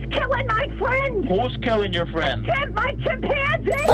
killing my friend. Who's killing your friend? My chimpanzee.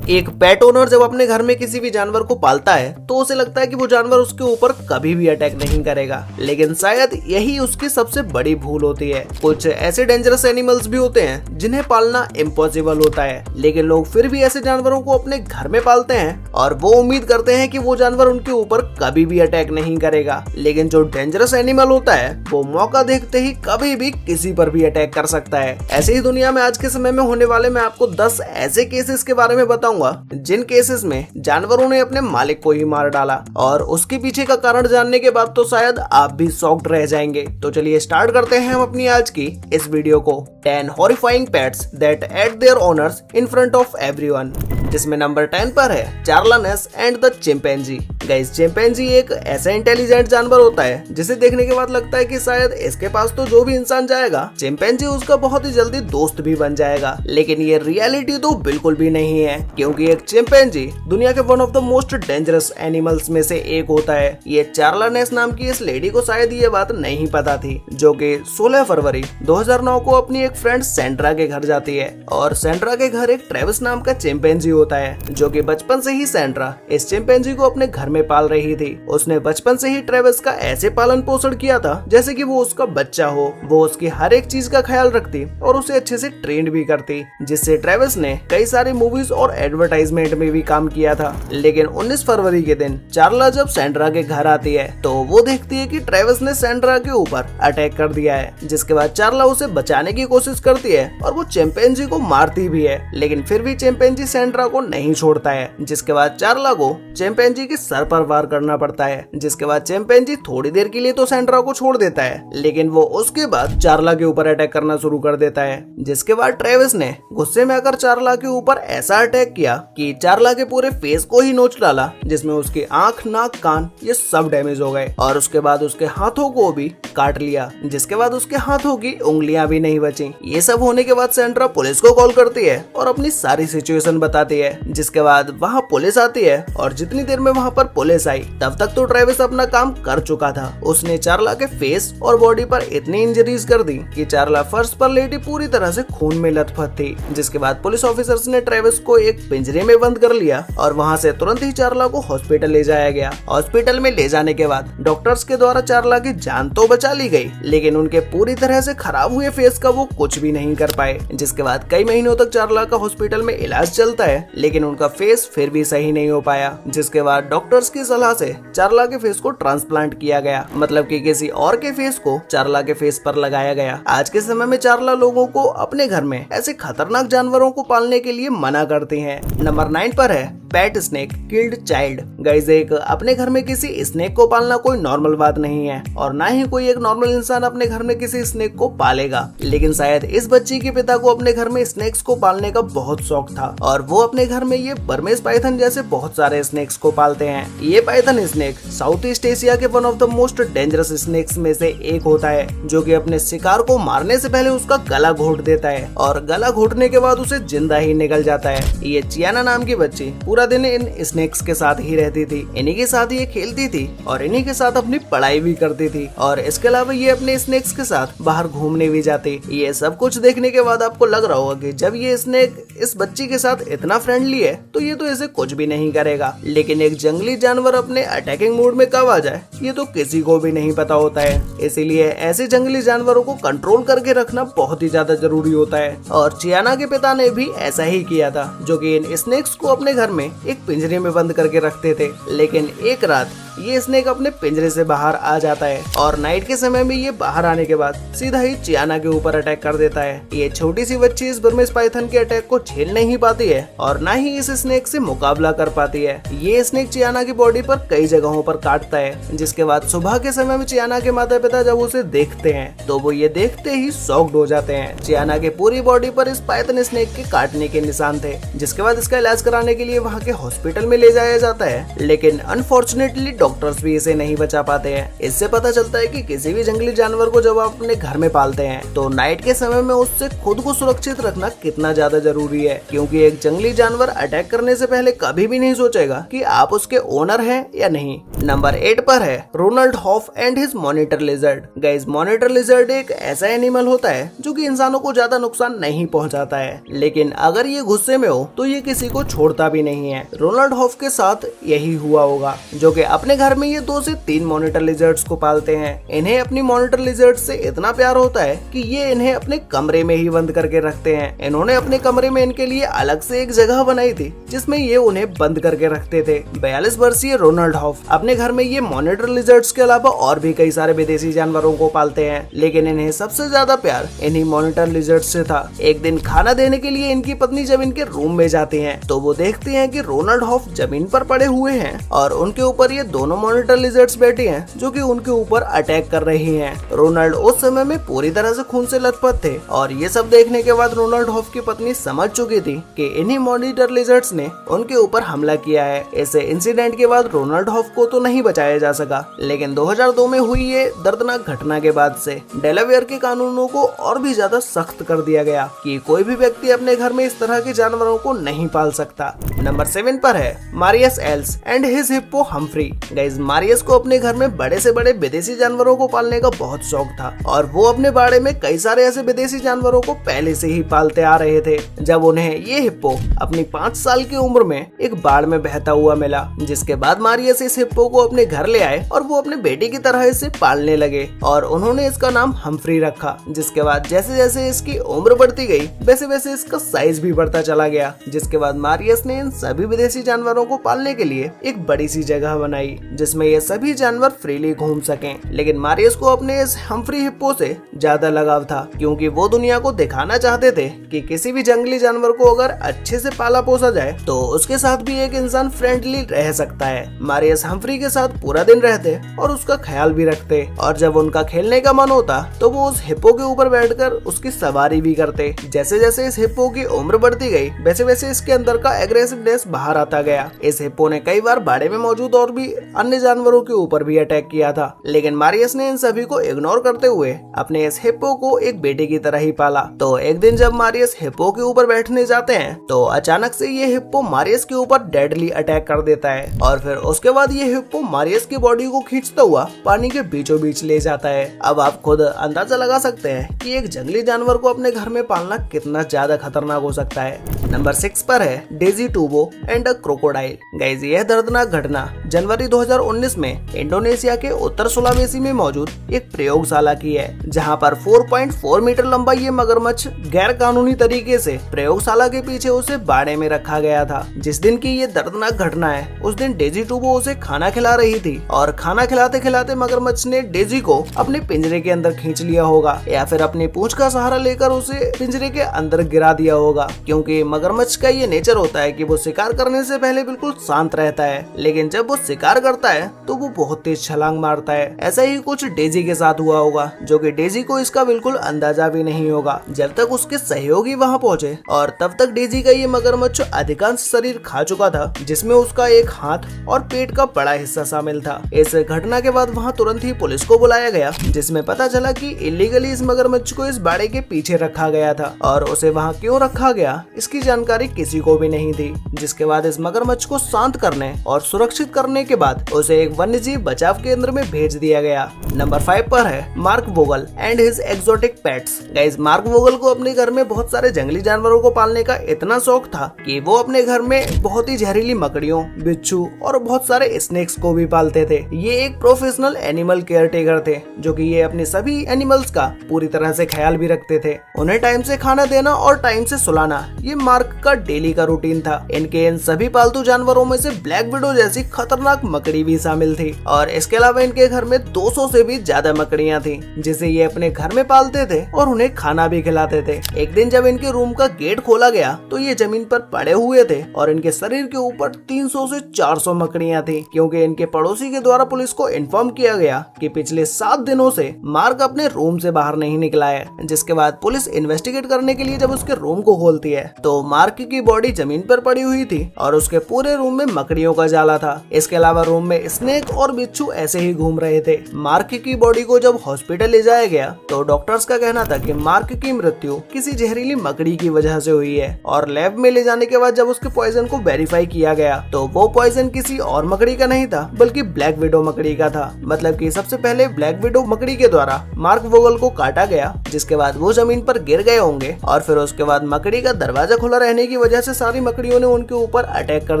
एक pet owner जब अपने घर में किसी भी जानवर को पालता है तो उसे लगता है कि वो जानवर उसके ऊपर कभी भी अटैक नहीं करेगा, लेकिन शायद यही उसकी सबसे बड़ी भूल होती है। कुछ ऐसे डेंजरस एनिमल्स भी होते हैं जिन्हें पालना इम्पॉसिबल होता है, लेकिन लोग फिर भी ऐसे जानवरों को अपने घर में पालते हैं और वो उम्मीद करते हैं कि वो जानवर उनके ऊपर कभी भी अटैक नहीं करेगा। लेकिन जो डेंजरस एनिमल होता है वो मौका देखते ही कभी भी किसी पर भी अटैक कर सकता है। ऐसे ही दुनिया में आज के समय में होने वाले मैं आपको 10 ऐसे केसेस के बारे में बताऊंगा जिन केसेस में जानवरों ने अपने मालिक को ही मार डाला, और उसके पीछे का कारण जानने के बाद तो शायद आप भी शॉक्ड रह जाएंगे। तो चलिए स्टार्ट करते हैं हम अपनी आज की इस वीडियो को। 10 horrifying pets that ate their owners in front of everyone, जिसमें नंबर 10 पर है Charla Nash and the chimpanzee. Guys, chimpanzee एक ऐसा इंटेलिजेंट जानवर होता है जिसे देखने के बाद लगता है कि शायद इसके पास तो जो भी इंसान जाएगा चिंपैंजी उसका बहुत ही जल्दी दोस्त भी बन जाएगा, लेकिन ये रियलिटी तो बिल्कुल भी नहीं है, क्योंकि एक चिंपैंजी दुनिया के one of the most dangerous animals में से एक होता है। ये चार्लानेस नाम की इस लेडी को शायद ये बात नहीं पता थी, जो कि 16 फरवरी 2009 को अपनी एक फ्रेंड सेंड्रा के घर जाती है, और सेंड्रा के घर एक ट्रेविस नाम का चिंपैंजी होता है, जो कि बचपन से ही सेंड्रा इस चिंपैंजी को अपने घर में पाल रही थी। उसने बचपन से ही ट्रेविस का ऐसे पालन पोषण किया था जैसे कि वो उसका बच्चा हो। वो उसकी हर एक चीज का ख्याल रखती और उसे अच्छे से ट्रेन भी करती, जिससे ट्रेविस ने कई सारी मूवीज और एडवर्टाइजमेंट में भी काम किया था। लेकिन 19 फरवरी के दिन चार्ला जब सेंड्रा के घर आती है तो वो देखती है कि ट्रेविस ने सेंड्रा के ऊपर अटैक कर दिया है, जिसके बाद चार्ला उसे बचाने की कोशिश करती है और वो चिंपैंजी को मारती भी है, लेकिन फिर भी चिंपैंजी सेंड्रा को नहीं छोड़ता है, जिसके बाद चार्ला को चिंपैंजी के सर पर वार करना पड़ता है। जिसके बाद चिंपैंजी थोड़ी देर के लिए तो सेंड्रा को छोड़ देता है, लेकिन वो उसके बाद चार्ला के ऊपर अटैक करना शुरू कर देता है। जिसके बाद ट्रेविस ने गुस्से में आकर चार्ला के ऊपर ऐसा अटैक किया कि चार्ला के पूरे फेस को ही नोच डाला, जिसमें उसकी आंख, नाक, कान ये सब डैमेज हो गए, और उसके बाद उसके हाथों को भी काट लिया, जिसके बाद उसके हाथों की उंगलियां भी नहीं बची। ये सब होने के बाद सेंड्रा पुलिस को कॉल करती है और अपनी सारी सिचुएशन बताती है। जिसके बाद वहाँ पुलिस आती है, और जितनी देर में वहाँ पर पुलिस आई तब तक तो ट्रेविस अपना काम कर चुका था। उसने चार्ला के फेस और बॉडी पर इतनी इंजरीज कर दी कि चार्ला फर्श पर लेटी पूरी तरह से खून में लथपथ थी। जिसके बाद पुलिस ऑफिसर्स ने ट्रेविस को एक पिंजरे में बंद कर लिया और वहाँ से तुरंत ही चार्ला को हॉस्पिटल ले जाया गया। हॉस्पिटल में ले जाने के बाद डॉक्टर्स के द्वारा चार्ला की जान तो बचा ली गई, लेकिन उनके पूरी तरह से खराब हुए फेस का वो कुछ भी नहीं कर पाए। जिसके बाद कई महीनों तक चार्ला का हॉस्पिटल में इलाज चलता है, लेकिन उनका फेस फिर भी सही नहीं हो पाया। जिसके बाद डॉक्टर्स की सलाह से चार्ला के फेस को ट्रांसप्लांट किया गया, मतलब कि किसी और के फेस को चार्ला के फेस पर लगाया गया। आज के समय में चार्ला लोगों को अपने घर में ऐसे खतरनाक जानवरों को पालने के लिए मना करती है। नंबर 9 पर है पेट स्नेक किल्ड चाइल्ड। गाइस, एक अपने घर में किसी स्नेक को पालना कोई नॉर्मल बात नहीं है, और ना ही कोई एक नॉर्मल इंसान अपने घर में किसी स्नेक को पालेगा, लेकिन शायद इस बच्ची के पिता को अपने घर में स्नेक्स को पालने का बहुत शौक था, और वो अपने घर में ये बर्मेज पाइथन जैसे बहुत सारे स्नेक्स को पालते हैं। ये python snake South East Asia के one of the most dangerous snakes में से एक होता है, जो कि अपने शिकार को मारने से पहले उसका गला घोट देता है, और गला घोटने के बाद उसे जिंदा ही निकल जाता है। ये चियाना नाम की बच्ची पूरा दिन इन स्नेक्स के साथ ही रहती थी, इन्हीं के साथ ये खेलती थी और इन्हीं के साथ अपनी पढ़ाई भी करती थी, और इसके अलावा ये अपने स्नेक्स के साथ बाहर घूमने भी जाती। ये सब कुछ देखने के बाद आपको लग रहा होगा कि जब ये स्नेक इस बच्ची के साथ इतना फ्रेंडली है तो ये तो इसे कुछ भी नहीं करेगा, लेकिन एक जंगली जानवर अपने अटैकिंग मूड में कब आ जाए ये तो किसी को भी नहीं पता होता है। इसीलिए ऐसे जंगली जानवरों को कंट्रोल करके रखना बहुत ही ज्यादा जरूरी होता है, और चियाना के पिता ने भी ऐसा ही किया था, जो कि इन स्नेक्स को अपने घर में एक पिंजरे में बंद करके रखते थे। लेकिन एक रात ये स्नेक अपने पिंजरे से बाहर आ जाता है, और नाइट के समय में ये बाहर आने के बाद सीधा ही चियाना के ऊपर अटैक कर देता है। ये छोटी सी बच्ची इस बर्मेज पाइथन के अटैक को झेल नहीं पाती है, और ना ही इस स्नेक से मुकाबला कर पाती है। ये स्नेक चियाना की बॉडी पर कई जगहों पर काटता है, जिसके बाद सुबह के समय में चियाना के माता पिता जब उसे देखते हैं तो वो ये देखते ही शॉक्ड हो जाते हैं। चियाना के पूरी बॉडी पर इस पाइथन स्नेक के काटने के निशान थे, जिसके बाद इसका इलाज कराने के लिए वहाँ के हॉस्पिटल में ले जाया जाता है, लेकिन अनफॉर्चुनेटली डॉक्टर्स भी इसे नहीं बचा पाते हैं। इससे पता चलता है कि किसी भी जंगली जानवर को जब आप अपने घर में पालते हैं तो नाइट के समय में उससे खुद को सुरक्षित रखना कितना ज्यादा जरूरी है, क्योंकि एक जंगली जानवर अटैक करने से पहले कभी भी नहीं सोचेगा कि आप उसके ओनर हैं या नहीं। नंबर 8 पर है Ronald Hoff and his monitor lizard. Guys, monitor lizard एक ऐसा एनिमल होता है जो कि इंसानों को ज्यादा नुकसान नहीं पहुंचाता है, लेकिन अगर ये गुस्से में हो तो ये किसी को छोड़ता भी नहीं है। रोनाल्ड हॉफ के साथ यही हुआ होगा, जो कि अपने घर में ये 2 से 3 मॉनिटर लिजर्ड्स को पालते हैं। इन्हें अपनी मॉनिटर लिजर्ड से इतना प्यार होता है कि ये इन्हें अपने कमरे में ही बंद करके रखते हैं। इन्होंने अपने कमरे में इनके लिए अलग से एक जगह बनाई थी जिसमें ये उन्हें बंद करके रखते थे। 42 वर्षीय रोनाल्ड हॉफ अपने घर में ये मॉनिटर लिजर्ड्स के अलावा और भी कई सारे विदेशी जानवरों को पालते हैं, लेकिन इन्हें सबसे ज्यादा प्यार इन्हीं मॉनिटर लिजर्ड्स से था। एक दिन खाना देने के लिए इनकी पत्नी जब इनके रूम में जाती है तो वो देखती है कि रोनाल्ड हॉफ जमीन पर पड़े हुए हैं और उनके ऊपर ये दोनों मॉनिटर लिजर्ड्स बैठी हैं जो कि उनके ऊपर अटैक कर रही हैं। रोनाल्ड उस समय में पूरी तरह से खून से लथपथ थे और ये सब देखने के बाद रोनाल्ड हॉफ की पत्नी समझ चुकी थी कि इन्हीं मॉनिटर लिजर्ड्स ने उनके ऊपर हमला किया है। इस इंसिडेंट के बाद रोनाल्ड हॉफ को तो नहीं बचाया जा सका, लेकिन 2002 में हुई ये दर्दनाक घटना के बाद से डेलावेयर के कानूनों को और भी ज्यादा सख्त कर दिया गया कि कोई भी व्यक्ति अपने घर में इस तरह के जानवरों को नहीं पाल सकता। नंबर 7 पर है Marius else and his hippo Humphry. Guys, Marius को अपने घर में बड़े से बड़े विदेशी जानवरों को पालने का बहुत शौक था और वो अपने बाड़े में कई सारे ऐसे विदेशी जानवरों को पहले से ही पालते आ रहे थे। जब उन्हें ये हिप्पो अपनी 5 साल की उम्र में एक बाढ़ में बहता हुआ मिला, जिसके बाद मारियस इस हिप्पो को अपने घर ले आए और वो अपने बेटे की तरह इसे पालने लगे और उन्होंने इसका नाम हम्फ्री रखा। जिसके बाद जैसे जैसे इसकी उम्र बढ़ती गई वैसे वैसे इसका साइज भी बढ़ता चला गया। जिसके बाद मारियस ने इन सभी विदेशी जानवरों को पालने के लिए एक बड़ी सी जगह बनाई जिसमें ये सभी जानवर फ्रीली घूम सकें। लेकिन मारियस को अपने इस हम्फ्री हिप्पो से ज्यादा लगाव था, क्योंकि वो दुनिया को दिखाना चाहते थे कि किसी भी जंगली जानवर को अगर अच्छे से पाला पोसा जाए तो उसके साथ भी एक इंसान फ्रेंडली रह सकता है। मारियस हम्फ्री के साथ पूरा दिन रहते और उसका ख्याल भी रखते और जब उनका खेलने का मन होता तो वो उस हिप्पो के ऊपर बैठकर उसकी सवारी भी करते। जैसे जैसे इस हिप्पो की उम्र बढ़ती गई वैसे वैसे इसके अंदर का एग्रेसिवनेस बाहर आता गया। इस हिप्पो ने कई बार बाड़े में मौजूद और भी अन्य जानवरों के ऊपर भी अटैक किया था, लेकिन मारियस ने इन सभी को इग्नोर करते हुए अपने इस हिप्पो को एक बेटे की तरह ही पाला। तो एक दिन जब मारियस हिप्पो के ऊपर बैठने जाते हैं तो अचानक से ये हिप्पो मारियस के ऊपर डेडली अटैक कर देता है और फिर उसके बाद ये हिप्पो मारियस की बॉडी को खींचता हुआ पानी के बीचों बीच ले जाता है। अब आप खुद अंदाजा लगा सकते हैं कि एक जंगली जानवर को अपने घर में पालना कितना ज्यादा खतरनाक हो सकता है। नंबर 6 पर है Daisy Tubo and a crocodile. Guys, यह दर्दनाक घटना जनवरी 2019 में इंडोनेशिया के उत्तर सुलावेसी में मौजूद एक प्रयोगशाला की है, जहां पर 4.4 मीटर लंबा ये मगरमच्छ गैर कानूनी तरीके से प्रयोगशाला के पीछे उसे बाड़े में रखा गया था। जिस दिन की ये दर्दनाक घटना है उस दिन डेजी टूबो उसे खाना खिला रही थी और खाना खिलाते खिलाते मगरमच्छ ने डेजी को अपने पिंजरे के अंदर खींच लिया होगा या फिर अपनी पूंछ का सहारा लेकर उसे पिंजरे के अंदर गिरा दिया होगा, क्योंकि मगरमच्छ का ये नेचर होता है कि वो शिकार करने से पहले बिल्कुल शांत रहता है, लेकिन जब वो शिकार करता है तो वो बहुत तेज छलांग मारता है। ऐसा ही कुछ डेजी के साथ हुआ होगा, जो कि डेजी को इसका बिल्कुल अंदाजा भी नहीं होगा जब तक उसके सहयोगी वहां पहुंचे और तब तक डेजी का ये मगरमच्छ अधिकांश शरीर खा चुका था, जिसमें उसका एक हाथ और पेट का बड़ा हिस्सा शामिल था। इस घटना के बाद वहां तुरंत ही पुलिस को बुलाया गया, जिसमें पता चला कि इलीगली इस मगरमच्छ को इस बाड़े के पीछे रखा गया था और उसे वहां क्यों रखा गया इसकी जानकारी किसी को भी नहीं थी। जिसके बाद इस मगरमच्छ को शांत करने और सुरक्षित करने के बाद उसे एक वन्यजीव बचाव केंद्र में भेज दिया गया। नंबर 5 पर है Mark Vogel and his exotic pets. Guys, Mark Vogel को अपने घर में बहुत सारे जंगली जानवरों को पालने का इतना शौक था कि वो अपने घर में बहुत ही जहरीली मकड़ियों, बिच्छू और बहुत सारे स्नेक्स को भी पालते थे। ये एक प्रोफेशनल एनिमल केयर टेकर थे, जो कि ये अपने सभी एनिमल्स का पूरी तरह से ख्याल भी रखते थे। उन्हें टाइम से खाना देना और टाइम से सुलाना ये मार्क का डेली का रूटीन था। इनके इन सभी पालतू जानवरों में से ब्लैक विडो जैसी खतरनाक मकड़ी भी शामिल थी और इसके अलावा इनके घर में 200 से भी ज्यादा मकड़ियां थी, जिसे ये अपने घर में पालते थे और उन्हें खाना भी खिलाते थे। एक दिन जब इनके रूम का गेट खोला गया तो ये जमीन पर पड़े हुए थे और इनके शरीर के ऊपर 300 से 400 मकड़ियां थी, क्योंकि इनके पड़ोसी के द्वारा पुलिस को इन्फॉर्म किया गया कि पिछले 7 दिनों से मार्क अपने रूम से बाहर नहीं निकला है। जिसके बाद पुलिस इन्वेस्टिगेट करने के लिए जब उसके रूम को खोलती है तो मार्क की बॉडी जमीन पर पड़ी हुई थी और उसके पूरे रूम में मकड़ियों का जाला था। इसके अलावा रूम में स्नेक और बिच्छू ऐसे ही घूम रहे थे। मार्क की बॉडी को जब हॉस्पिटल ले जाया गया तो डॉक्टर्स का कहना था कि मार्क की मृत्यु किसी जहरीली मकड़ी की वजह से हुई है और लैब में ले जाने के बाद जब उसके पॉइजन को वेरीफाई किया गया तो वो पॉइजन किसी और मकड़ी का नहीं था बल्कि ब्लैक विडो मकड़ी का था। मतलब कि सबसे पहले ब्लैक विडो मकड़ी के द्वारा मार्क वोगल को काटा गया, जिसके बाद वो जमीन पर गिर गए होंगे और फिर उसके बाद मकड़ी का दरवाजा खुला रहने की वजह से सारी मकड़ियों ने उनके ऊपर अटैक कर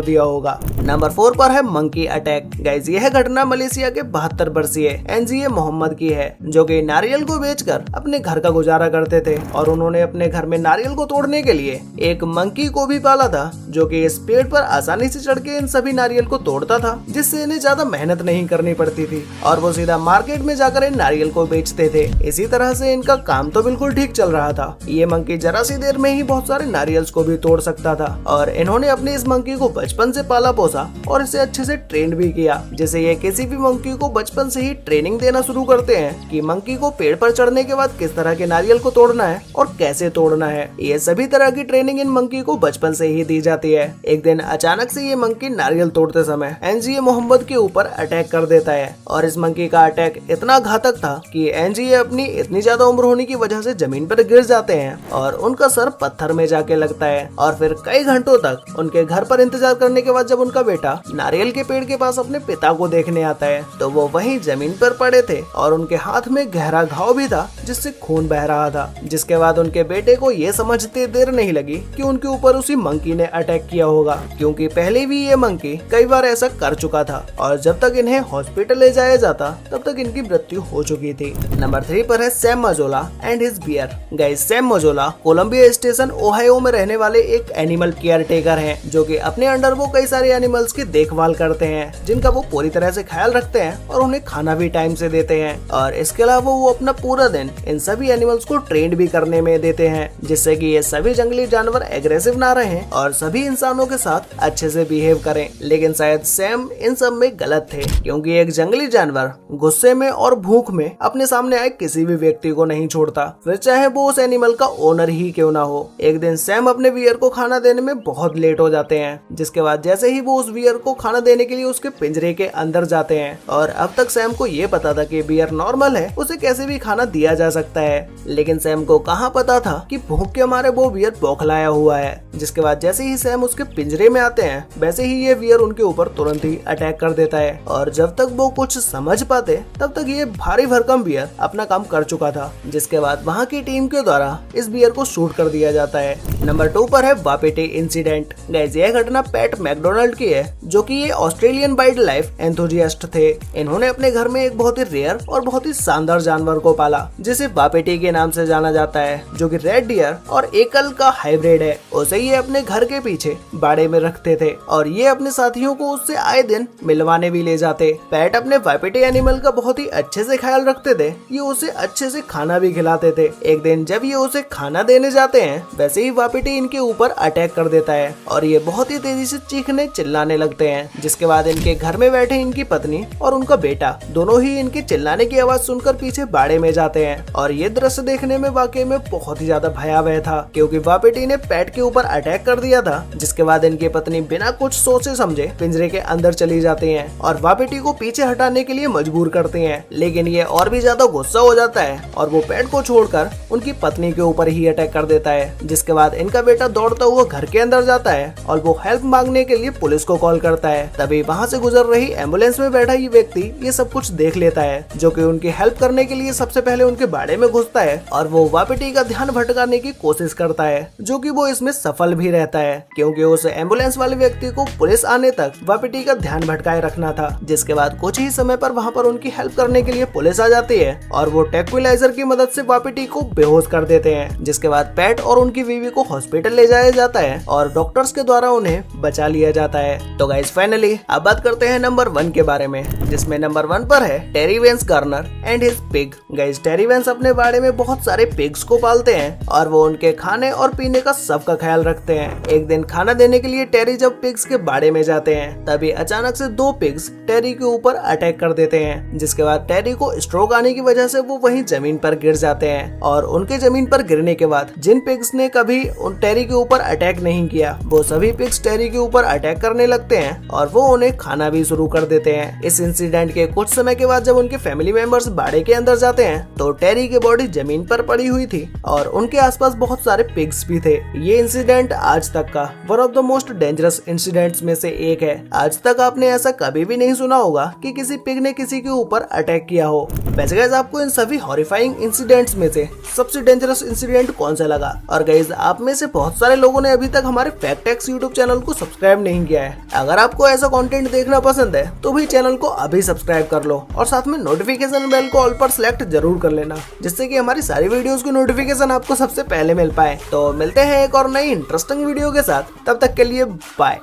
दिया होगा। नंबर 4 पर है मंकी अटैक। गाइस, यह घटना मलेशिया के 72 वर्षीय एनजीए मोहम्मद की है, जो कि नारियल को बेचकर अपने घर का गुजारा करते थे और उन्होंने अपने घर में नारियल को तोड़ने के लिए एक मंकी को भी पाला था, जो कि इस पेड़ पर आसानी से चढ़ के इन सभी नारियल को तोड़ता था, जिससे इन्हें ज्यादा मेहनत नहीं करनी पड़ती थी और वो सीधा मार्केट में जाकर इन नारियल को बेचते थे। इसी तरह से इनका काम तो बिल्कुल ठीक चल रहा था। ये मंकी जरा सी देर में ही बहुत सारे नारियल्स को भी तोड़ सकता था और इन्होंने अपने इस मंकी को बचपन से पाला पोसा और इसे अच्छे से ट्रेन भी किया। जैसे ये किसी भी मंकी को बचपन से ही ट्रेनिंग देना शुरू करते हैं कि मंकी को पेड़ पर चढ़ने के बाद किस तरह के नारियल को तोड़ना है और कैसे तोड़ना है। ये सभी तरह की ट्रेनिंग इन मंकी को बचपन से ही दी जाती है। एक दिन अचानक से ये मंकी नारियल तोड़ते समय एनजीए मोहम्मद के ऊपर अटैक कर देता है और इस मंकी का अटैक इतना घातक था कि एनजीए अपनी इतनी ज्यादा उम्र होने की वजह से जमीन पर गिर जाते हैं और उनका सर पत्थर में जाके लगता है और फिर कई घंटों तक उनके घर पर इंतजार करने के बाद जब उनका बेटा नारियल के पेड़ के पास अपने पिता को देखने आता है तो वो वहीं जमीन पर पड़े थे और उनके हाथ में गहरा घाव भी था जिससे खून बह रहा था। जिसके बाद उनके बेटे को ये समझते देर नहीं लगी कि उनके ऊपर उसी मंकी ने अटैक किया होगा, क्योंकि पहले भी ये मंकी कई बार ऐसा कर चुका था और जब तक इन्हें हॉस्पिटल ले जाया जाता तब तक इनकी मृत्यु हो चुकी थी। नंबर 3 पर है Sam Mazzola and his bear. Guys, Sam Mazzola Columbia Station Ohio में रहने वाले एक एनिमल केयर टेकर हैं, जो कि अपने अंडर वो कई सारे एनिमल्स की देखभाल करते हैं, जिनका वो पूरी तरह से ख्याल रखते हैं और उन्हें खाना भी टाइम से देते हैं। और इसके अलावा वो अपना पूरा दिन इन सभी एनिमल्स को ट्रेन भी करने में देते हैं, जिससे कि ये सभी जंगली जानवर एग्रेसिव ना रहें और सभी इंसानों के साथ अच्छे से बिहेव करें। लेकिन शायद सैम इन सब में गलत थे, क्योंकि एक जंगली जानवर गुस्से में और भूख में अपने सामने आए किसी भी व्यक्ति को नहीं छोड़ता, फिर चाहे वो उस एनिमल का ओनर ही क्यों ना हो। एक दिन सैम अपने बियर को खाना देने में बहुत लेट हो जाते हैं, जिसके बाद जैसे ही वो उस बियर को खाना देने के लिए उसके पिंजरे के अंदर जाते हैं और अब तक सैम को ये पता था कि बियर नॉर्मल है, उसे कैसे भी खाना दिया जा सकता है, लेकिन सैम को कहाँ पता था कि भूख के मारे वो बियर बौखलाया हुआ है। जिसके बाद जैसे ही सैम उसके पिंजरे में आते हैं वैसे ही ये बियर उनके ऊपर तुरंत ही अटैक कर देता है और जब तक वो कुछ समझ पाते तब तक ये भारी भरकम बियर अपना काम कर चुका था। जिसके बाद वहाँ की टीम के द्वारा इस बियर को शूट कर दिया जाता है। नंबर 2 पर है वापिटी इंसिडेंट। गाइस, यह घटना पैट मैकडोनाल्ड की है, जो कि ये ऑस्ट्रेलियन वाइल्ड लाइफ एंथुजियास्ट थे। इन्होंने अपने घर में एक बहुत ही रेयर और बहुत ही शानदार जानवर को पाला, जिसे वापिटी के नाम से जाना जाता है, जो कि रेड डियर और एकल का हाइब्रिड है। उसे ये अपने घर के पीछे बाड़े में रखते थे और ये अपने साथियों को उससे आए दिन मिलवाने भी ले जाते। पैट अपने वापिटी एनिमल का बहुत ही अच्छे से ख्याल रखते थे, ये उसे अच्छे से खाना भी खिलाते थे। एक दिन जब ये उसे खाना देने जाते हैं वैसे ही वापिटी इनके ऊपर अटैक कर देता है और ये बहुत ही तेजी से चीखने चिल्लाने लगते हैं। जिसके बाद इनके घर में बैठे इनकी पत्नी और उनका बेटा दोनों ही इनके चिल्लाने की आवाज सुनकर पीछे बाड़े में जाते हैं और ये दृश्य देखने में वाकई में बहुत ही ज्यादा भयावह था, क्योंकि वापिटी ने पैट के ऊपर अटैक कर दिया था। जिसके बाद इनकी पत्नी बिना कुछ सोचे समझे पिंजरे के अंदर चली जाती हैं और वापिटी को पीछे हटाने के लिए मजबूर करते हैं, लेकिन ये और भी ज्यादा गुस्सा हो जाता है और वो पैट को छोड़कर उनकी पत्नी के ऊपर ही अटैक कर देता है। जिसके बाद इनका बेटा दौड़ता हुआ घर के अंदर जाता है और वो हेल्प मांगने के लिए पुलिस को कॉल करता है। तभी वहाँ से गुजर रही एम्बुलेंस में बैठा ये व्यक्ति ये सब कुछ देख लेता है, जो कि उनकी हेल्प करने के लिए सबसे पहले उनके बाड़े में घुसता है और वो वापिटी का ध्यान भटकाने की कोशिश करता है, जो कि वो इसमें सफल भी रहता है, क्योंकि उस एम्बुलेंस वाले व्यक्ति को पुलिस आने तक वापिटी का ध्यान भटकाए रखना था। जिसके बाद कुछ ही समय पर वहाँ पर उनकी हेल्प करने के लिए पुलिस आ जाती है और वो ट्रैंक्विलाइजर की मदद से वापिटी को बेहोश कर देते हैं। जिसके बाद पैट और उनकी बीवी को हॉस्पिटल ले जाया जाता है और डॉक्टर्स के द्वारा उन्हें बचा लिया जाता है। तो गाइस, फाइनली अब बात करते हैं नंबर 1 के बारे में, जिसमें नंबर 1 पर है Terry Vance Garner and his pig. Guys, Terry Vance अपने बाड़े में बहुत सारे पिग्स को पालते हैं और वो उनके खाने और पीने का सबका ख्याल रखते हैं। एक दिन खाना देने के लिए टेरी जब पिग्स के बाड़े में जाते हैं तभी अचानक से 2 पिग्स टेरी के ऊपर अटैक कर देते हैं। जिसके बाद टेरी को स्ट्रोक आने की वजह से वो वहीं जमीन पर गिर जाते हैं और उनके जमीन पर गिरने के बाद जिन पिग्स ने कभी उन टेरी के ऊपर अटैक नहीं किया वो सभी पिग्स टेरी के ऊपर अटैक करने लगते हैं और वो उन्हें खाना भी शुरू कर देते हैं। इस इंसिडेंट के कुछ समय के बाद जब उनके फैमिली मेंबर्स बाड़े के अंदर जाते हैं तो टेरी की बॉडी जमीन पर पड़ी हुई थी और उनके आसपास बहुत सारे पिग्स भी थे। ये इंसिडेंट आज तक का one of the most dangerous incidents में से एक है। आज तक आपने ऐसा कभी भी नहीं सुना होगा कि किसी पिग ने किसी के ऊपर अटैक किया हो। वैसे गाइस आपको इन सभी हॉरिफाइंग इंसिडेंट्स में से सबसे डेंजरस इंसिडेंट कौन सा लगा? और गाइस आप में से बहुत सारे लोगों ने अभी तक हमारे फैक्ट यूट्यूब चैनल को सब्सक्राइब नहीं किया है। अगर आपको ऐसा कंटेंट देखना पसंद है तो भी चैनल को अभी सब्सक्राइब कर लो और साथ में नोटिफिकेशन बेल को ऑल पर सिलेक्ट जरूर कर लेना, जिससे कि हमारी सारी वीडियोस की नोटिफिकेशन आपको सबसे पहले मिल पाए। तो मिलते हैं एक और नई इंटरेस्टिंग वीडियो के साथ, तब तक के लिए बाय।